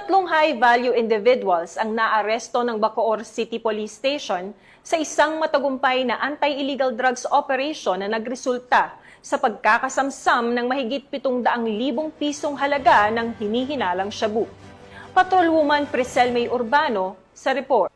Tatlong high-value individuals ang naaresto ng Bacoor City Police Station sa isang matagumpay na anti-illegal drugs operation na nagresulta sa pagkakasamsam ng mahigit 700,000 pisong halaga ng hinihinalang shabu. Patrolwoman Priscel May Urbano sa report.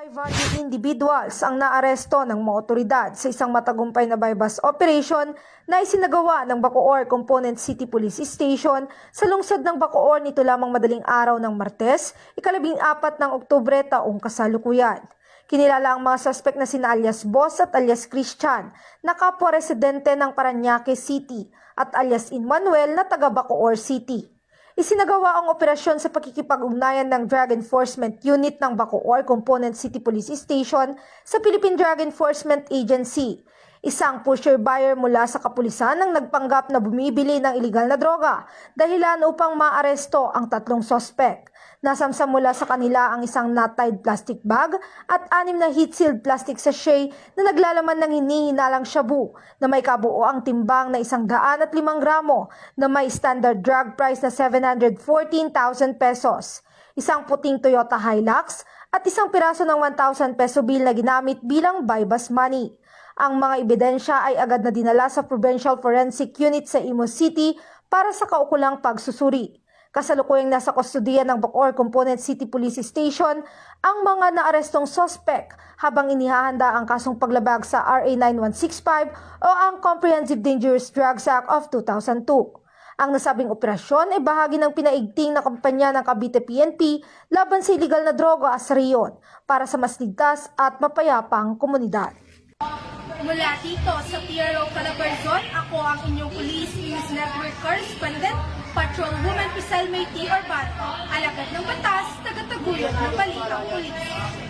High-value individuals ang naaresto ng mga otoridad sa isang matagumpay na bypass operation na isinagawa ng Bacoor Component City Police Station sa lungsod ng Bacoor nito lamang madaling araw ng Martes, 14 ng Oktubre taong kasalukuyan. Kinilala ang mga suspect na sina alias Boss at alias Christian na kapwa residente ng Parañaque City at alias Emmanuel na taga Bacoor City. Isinagawa ang operasyon sa pakikipag-ugnayan ng Drug Enforcement Unit ng Bacoor Component City Police Station sa Philippine Drug Enforcement Agency. Isang pusher-buyer mula sa kapulisan ang nagpanggap na bumibili ng iligal na droga dahilan upang maaresto ang tatlong sospek. Nasamsam mula sa kanila ang isang knot-tied plastic bag at 6 na heat-sealed plastic sachet na naglalaman ng hinihinalang shabu na may kabuoang timbang na 105 gramo na may standard drug price na 714,000 pesos. Isang puting Toyota Hilux at isang piraso ng 1,000 peso bill na ginamit bilang bypass money. Ang mga ebidensya ay agad na dinala sa Provincial Forensic Unit sa Imus City para sa kaukulang pagsusuri. Kasalukuyang nasa kustodiya ng Bacoor Component City Police Station ang mga naarestong sospek habang inihahanda ang kasong paglabag sa RA 9165 o ang Comprehensive Dangerous Drugs Act of 2002. Ang nasabing operasyon ay bahagi ng pinaigting na kampanya ng Cavite PNP laban sa illegal na droga sa riyon para sa mas ligtas at mapayapang komunidad. Mula dito sa PRO Calabarzon, ako ang inyong Police News Network Correspondent, Patrolwoman Priscel May Urbano, alagad ng batas, tagataguyod ng balitang pulis.